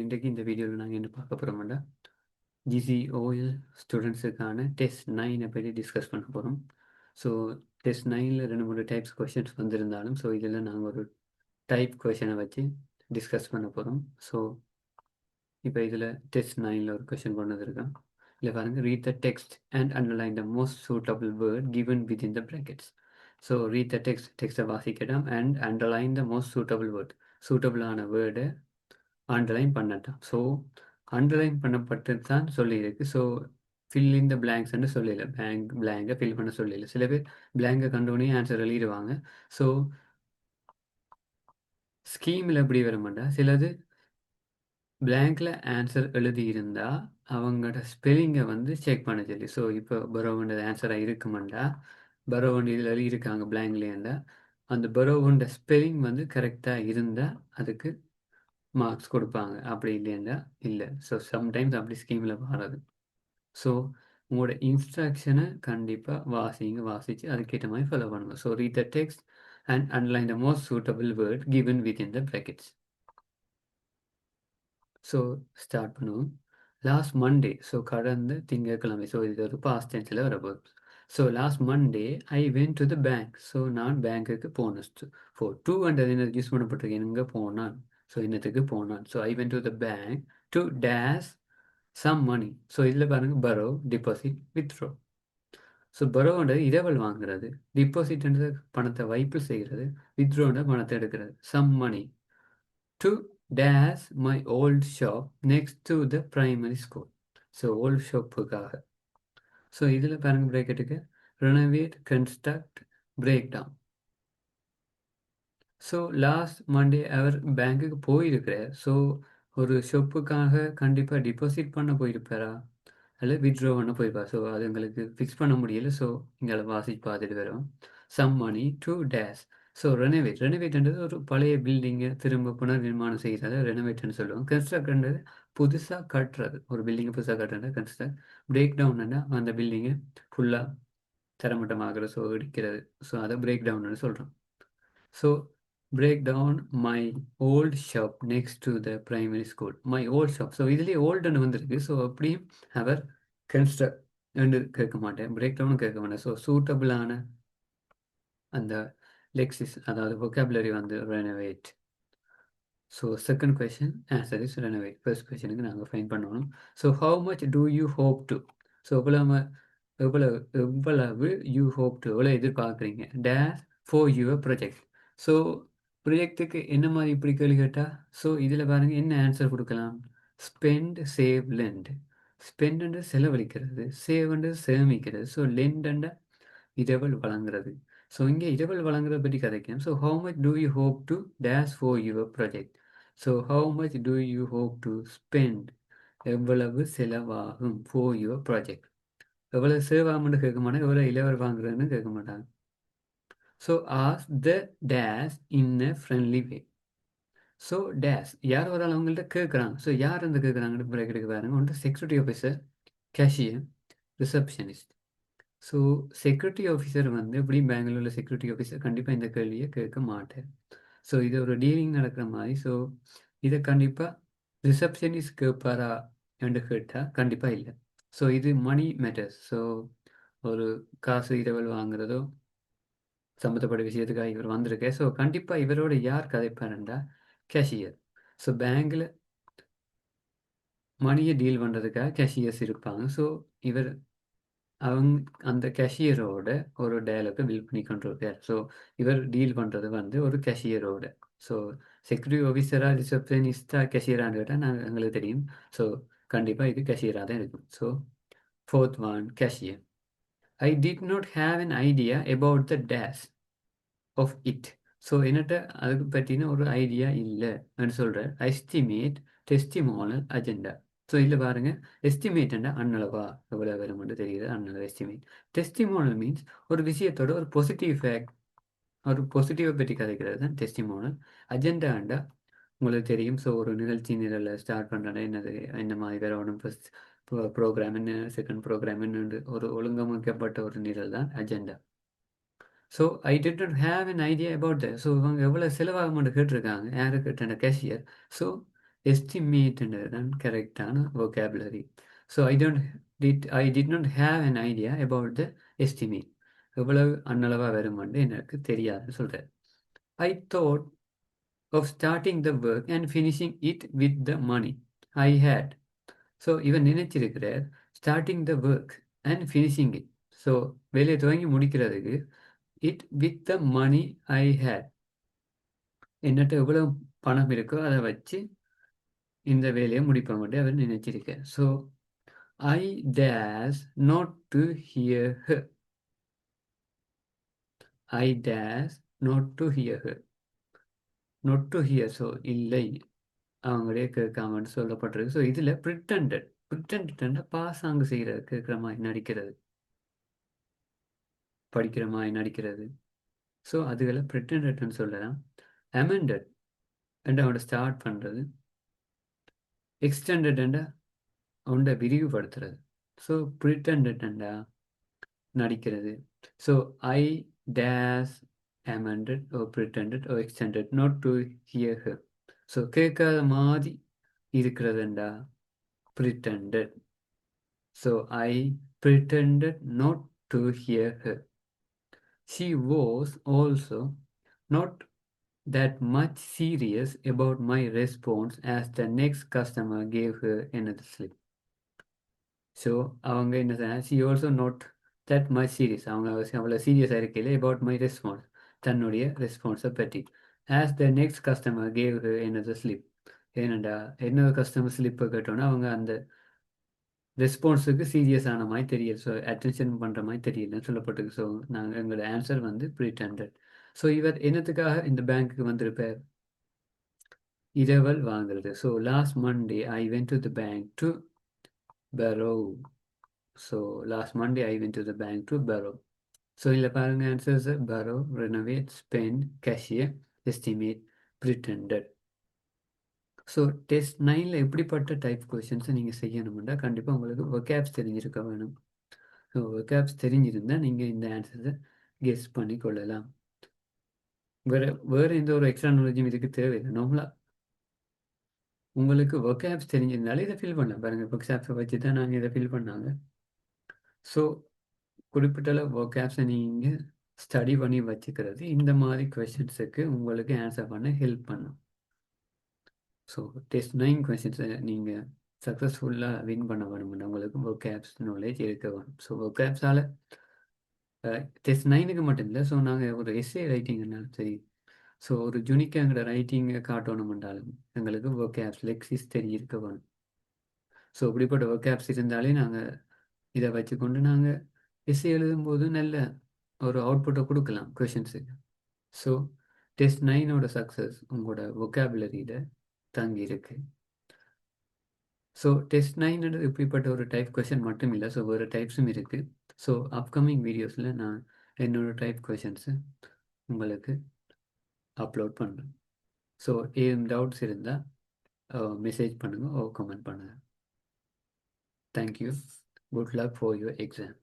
இன்றைக்கு இந்த வீடியோவில் நாங்கள் என்ன பார்க்க போகிறோம்னா ஜிசிஓஎல் ஸ்டூடெண்ட்ஸுக்கான டெஸ்ட் 9 பற்றி டிஸ்கஸ் பண்ண போகிறோம். ஸோ டெஸ்ட் 9ல் 2-3 டைப்ஸ் கொஷின்ஸ் வந்திருந்தாலும் ஸோ இதில் நாங்கள் ஒரு டைப் கொஷனை வச்சு டிஸ்கஸ் பண்ண போகிறோம். ஸோ இப்போ இதில் டெஸ்ட் 9ல் ஒரு கொஷின் கொண்டு வந்திருக்கோம். இல்லை பாருங்கள், read the text and underline the most suitable word given within the brackets. So read the டெக்ஸ்ட்டை வாசிக்கலாம் and underline the most suitable word. சூட்டபிளான வேர்டை அண்டர்லைன் பண்ணட்டான். ஸோ அண்டர்லைன் பண்ணப்பட்டு தான் சொல்லியிருக்கு. ஸோ ஃபில் இன் த பிளாங்க்ஸ்ன்னு சொல்லல, பிளாங்கை ஃபில் பண்ண சொல்லல. சில பேர் பிளாங்கை கண்டோடனே ஆன்சர் எழுதிடுவாங்க. ஸோ ஸ்கீமில் எப்படி வர மாட்டா, சிலது பிளாங்க்ல ஆன்சர் எழுதியிருந்தால் அவங்களோட ஸ்பெல்லிங்கை வந்து செக் பண்ண சொல்லி. ஸோ இப்போ பரோவண்டது ஆன்சராக இருக்குமாண்டா, பரோவண்ட் இதில் எழுதியிருக்காங்க பிளாங்க்லேருந்தா அந்த பரோவண்ட ஸ்பெல்லிங் வந்து கரெக்டாக இருந்தால் அதுக்கு மார்க்ஸ் கொடுப்பாங்க. அப்படி இல்லைன்னா இல்லை. ஸோ சம்டைம்ஸ் அப்படி ஸ்கீமில் வராது. ஸோ உங்களோட இன்ஸ்ட்ரக்ஷனை கண்டிப்பாக வாசித்து அதுக்கேற்ற மாதிரி ஃபாலோ பண்ணுங்க. So read the text and underline the most suitable word given within the brackets. So start பண்ணுவோம். லாஸ்ட் மண்டே, ஸோ கடந்த திங்கட்கிழமை. ஸோ இது ஒரு பாஸ்ட் டென்ஸில் வரப்போகுது. So last Monday I went to the bank. So நான் பேங்க்குக்கு போனேன். Four 200 என்ன யூஸ் பண்ணப்பட்டிருக்கேன், எங்கே போனான். ஸோ என்னத்துக்கு போனான். So I went to the bank to dash some money. So இதில் பாருங்கள், பரோ, டிபாசிட், வித்ட்ரோ. ஸோ பரோன்றது இரவல் வாங்குறது, டிபாசிட்ன்றது பணத்தை வைப்பு செய்கிறது, வித்ட்ரோன்ற பணத்தை எடுக்கிறது. Some money to dash my old shop next to the primary school. So old ஷாப்புக்காக. ஸோ இதில் பாருங்கள், பிரேக்கெட்டுக்கு renovate, construct, break down. So last Monday அவர் பேங்க்குக்கு போயிருக்கிறார். ஸோ ஒரு ஷாப்புக்காக கண்டிப்பாக டிபாசிட் பண்ண போயிருப்பாரா அல்லது வித்ட்ரா பண்ண போயிருப்பார். ஸோ அது எங்களுக்கு ஃபிக்ஸ் பண்ண முடியல. ஸோ இங்கே வாசிச்சு பார்த்துட்டு வரோம். Some money to dash. So ரெனோவேட்ன்றது ஒரு பழைய பில்டிங்கை திரும்ப புனர்நிர்மாணம் செய்கிறத ரெனோவேட்னு சொல்லுவோம். கன்ஸ்ட்ரக்ட்ன்றது புதுசாக கட்டுறது, ஒரு பில்டிங்கை புதுசாக கட்டுறது கன்ஸ்ட்ரக்ட். பிரேக் டவுன்னா அந்த பில்டிங்கை ஃபுல்லாக தரமட்டமாகிற, ஸோ இடிக்கிறது. ஸோ அதை பிரேக் டவுன்னு சொல்கிறோம். So break down my old shop next to the primary school. My old shop. So இதுலேயே ஓல்டுன்னு வந்திருக்கு. ஸோ அப்படியும் அவர் கன்ஸ்ட்ரக்ட் என்று கேட்க மாட்டேன், பிரேக் டவுனும் கேட்க மாட்டேன். ஸோ சூட்டபிளான அந்த லெக்சிஸ், அதாவது vocabulary வந்து renovate. So second question answer is renovate. First கொஷனுக்கு நாங்கள் ஃபைன் பண்ணணும். So how much do you hope to. So எவ்வளவு யூ ஹோப் டு, எவ்வளோ எதிர்பார்க்குறீங்க dash for your project. So ப்ரொஜெக்ட்டுக்கு என்ன மாதிரி இப்படி கேள்வி கேட்டால், ஸோ இதில் பாருங்கள் என்ன ஆன்சர் கொடுக்கலாம். Spend, save, lend. ஸ்பெண்ட் செலவழிக்கிறது, சேவ்ன்றது சேமிக்கிறது, ஸோ லெண்ட் இரவல் வழங்குறது. ஸோ இங்கே இரவல் வழங்குறத பற்றி கதைக்கணும். So how much do you hope to dash for your project. So how much do you hope to spend, எவ்வளவு செலவாகும் ஃபார் யுவர் ப்ராஜெக்ட். எவ்வளவு சேவ் ஆகும்னு கேட்க மாட்டாங்க, எவ்வளோ இலவர் வாங்குறதுன்னு கேட்க மாட்டாங்க. So ask the dash in a friendly way. So dash யார் ஒரு ஆள் அவங்கள்ட்ட கேட்குறாங்க. ஸோ யார் வந்து கேட்குறாங்கன்னு பிரேக்கெட்டுக்கு பாருங்க. ஒன்று security officer, cashier, receptionist. So security officer வந்து எப்படி பெங்களூரில் செக்யூரிட்டி ஆஃபீஸர் கண்டிப்பாக இந்த கேள்வியை கேட்க மாட்டேன். ஸோ இது ஒரு டீலிங் நடக்கிற மாதிரி. ஸோ இதை கண்டிப்பாக ரிசப்ஷனிஸ்ட் கேட்பாரா என்று கேட்டால் கண்டிப்பாக இல்லை. ஸோ இது மணி மேட்டர்ஸ். ஸோ ஒரு காசு இரவல் வாங்குறதோ சம்மந்தப்பட்ட விஷயத்துக்காக இவர் வந்திருக்கேன். ஸோ கண்டிப்பாக இவரோட யார் கதைப்பாருண்டா கேஷியர். ஸோ பேங்கில் மணியை டீல் பண்ணுறதுக்காக கேஷியர்ஸ் இருப்பாங்க. ஸோ இவர் அந்த கேஷியரோட ஒரு டயலாக்கை பில்ட் பண்ணி கொண்டு இருக்கார். ஸோ இவர் டீல் பண்ணுறது வந்து ஒரு கேஷியரோட. ஸோ செக்யூரிட்டி ஆஃபீஸராக, ரிசப்ஷனிஸ்டாக, கேஷியரான்னு கேட்டால் எங்களுக்கு தெரியும். ஸோ கண்டிப்பாக இது கேஷியராக தான் இருக்கும். So fourth one, cashier. I did not have an idea about the dash of it. So என்னட்ட அதுக்கு பற்றின ஒரு ஐடியா இல்லை அப்படின்னு சொல்கிறார். Estimate, டெஸ்டிமோனல், agenda. ஸோ இதில் பாருங்கள், எஸ்டிமேட்னா அன்னளவா எவ்வளோ வரும் மட்டும் தெரியுது, அன்னளவு எஸ்டிமேட். டெஸ்டிமோனல் மீன்ஸ் ஒரு விஷயத்தோட ஒரு பாசிட்டிவ் ஃபேக்ட், ஒரு பாசிட்டிவை பற்றி கதைக்கிறது தான் டெஸ்டிமோனல். அஜெண்டாண்டா உங்களுக்கு தெரியும். ஸோ ஒரு நிகழ்ச்சி நிரலை ஸ்டார்ட் பண்ணுறேன்னா என்னது, என்ன மாதிரி வரணும், ஃபஸ்ட் ப்ரோக்ராம் என்ன, செகண்ட் ப்ரோக்ராம் என்ன, ஒரு ஒழுங்கமைக்கப்பட்ட ஒரு நிரல் தான் agenda. So I did not have an idea about that. So இவங்க எவ்வளோ செலவாகும்னு கேட்டிருக்காங்க. யாரு கேட்டேன், கேஷியர். ஸோ எஸ்டிமேட்ன்றது தான் கரெக்டான vocabulary. So I did not have an idea about the estimate. எவ்வளவு அன்னளவாக வருமானு எனக்கு தெரியாதுன்னு சொல்கிறேன். I thought of starting the work and finishing it with the money I had. So இவன் நினைச்சிருக்கிறார் starting the work and finishing it. So வேலையை துவங்கி முடிக்கிறதுக்கு it with the money I had, என்னட்ட எவ்வளவு பணம் இருக்கோ அதை வச்சு இந்த வேலையை முடிப்ப மட்டும் அவர் நினைச்சிருக்கார். So I dares not to hear her. I dares not to hear her. not to hear, so இல்லை அவங்களே கேட்காமன்னு சொல்லப்பட்டிருக்கு. ஸோ இதில் ப்ரிட்டண்டட் பாசாங்கு செய்கிறது, கேட்குற மாதிரி நடிக்கிறது, படிக்கிற மாதிரி நடிக்கிறது. ஸோ அதுகளை ப்ரிட்டண்டட்னு சொல்லலாம். அமெண்டட் அண்ட் அவனோட ஸ்டார்ட் பண்ணுறது. எக்ஸ்டெண்டட் அண்டா அவனோட விரிவுபடுத்துறது. ஸோ ப்ரிட்டண்டட் அண்டா நடிக்கிறது. So I days amended or pretended or extended not to hear her. So கேட்காத மாதிரி இருக்கிறதுண்டா pretended. So I pretended not to hear her. She was also not that much serious about my response as the next customer gave her another slip. So அவங்க என்ன சொன்னாங்க, she also not that much serious, அவங்க அவ்வளோ சீரியஸாக இருக்கையில் about my response, தன்னுடைய ரெஸ்பான்ஸை பற்றி. as the next customer gave her another slip. ஏனண்டா இன்னொரு கஸ்டமர் ஸ்லிப்பை கேட்டோன்னா அவங்க அந்த ரெஸ்பான்ஸுக்கு சீரியஸான மாதிரி தெரியல, ஸோ அட்டென்ஷன் பண்ணுற மாதிரி தெரியலன்னு சொல்லப்பட்டிருக்கு. ஸோ நாங்கள் எங்களோட ஆன்சர் வந்து ப்ரீட்டண்டட். ஸோ இவர் என்னத்துக்காக இந்த பேங்க்குக்கு வந்திருப்பார்? இரவல் வாங்குறது. So last Monday I went to the bank to borrow. So last Monday I went to the bank to borrow. So இதில் பாருங்க answers: borrow, renovate, spend, cashier, estimate, pretended. So test 9ல் எப்படிப்பட்ட டைப் கொஷின்ஸை நீங்கள் செய்யணும்னா கண்டிப்பாக உங்களுக்கு vocabs தெரிஞ்சிருக்க வேணும். ஸோ vocabs தெரிஞ்சிருந்தால் நீங்கள் இந்த ஆன்சர்ஸை கெஸ் பண்ணி கொள்ளலாம். வேறு எந்த ஒரு எக்ஸ்ட்ரா நாலேஜும் இதுக்கு தேவையில்லை. நார்மலாக உங்களுக்கு vocabs தெரிஞ்சிருந்தாலே இதை ஃபில் பண்ணலாம். பாருங்கள், vocabs வச்சு தான் நாங்கள் இதை ஃபில் பண்ணாங்க. ஸோ குறிப்பிட்ட vocabs நீங்கள் ஸ்டடி பண்ணி வச்சுக்கிறது இந்த மாதிரி கொஷின்ஸுக்கு உங்களுக்கு ஆன்சர் பண்ண ஹெல்ப் பண்ணும். ஸோ டெஸ்ட் 9 கொஷின்ஸை நீங்கள் சக்ஸஸ்ஃபுல்லாக வின் பண்ண வேணும்னா உங்களுக்கு vocabs நாலேஜ் இருக்க வேணும். ஸோ vocabஸால் டெஸ்ட் 9க்கு மட்டும் இல்லை, ஸோ நாங்கள் ஒரு எஸ்ஏ ரைட்டிங்னாலும் சரி, ஸோ ஒரு ஜுனிக்காக எங்களோட ரைட்டிங்கை காட்டணும்ன்றாலும் எங்களுக்கு vocabs லெக்ஸிஸ் தெரிஞ்சிருக்க வேணும். ஸோ இப்படிப்பட்ட vocabs இருந்தாலே நாங்கள் இதை வச்சுக்கொண்டு நாங்கள் எஸ்ஏ எழுதும்போது நல்ல ஒரு அவுட்புட்டை கொடுக்கலாம் கொஷின்ஸுக்கு. ஸோ டெஸ்ட் 9ஓட சக்ஸஸ் உங்களோட vocabulary-ல தங்கி இருக்கு. ஸோ டெஸ்ட் 9 இப்படிப்பட்ட ஒரு டைப் கொஷின் மட்டும் இல்லை, ஸோ வேறு டைப்ஸும் இருக்குது. ஸோ அப்கமிங் வீடியோஸில் நான் என்னோட டைப் கொஷின்ஸு உங்களுக்கு அப்லோட் பண்ணுறேன். ஸோ ஏதும் டவுட்ஸ் இருந்தால் மெசேஜ் பண்ணுங்கள் ஓ கமெண்ட் பண்ணுங்கள். Thank you. Good luck for your exam.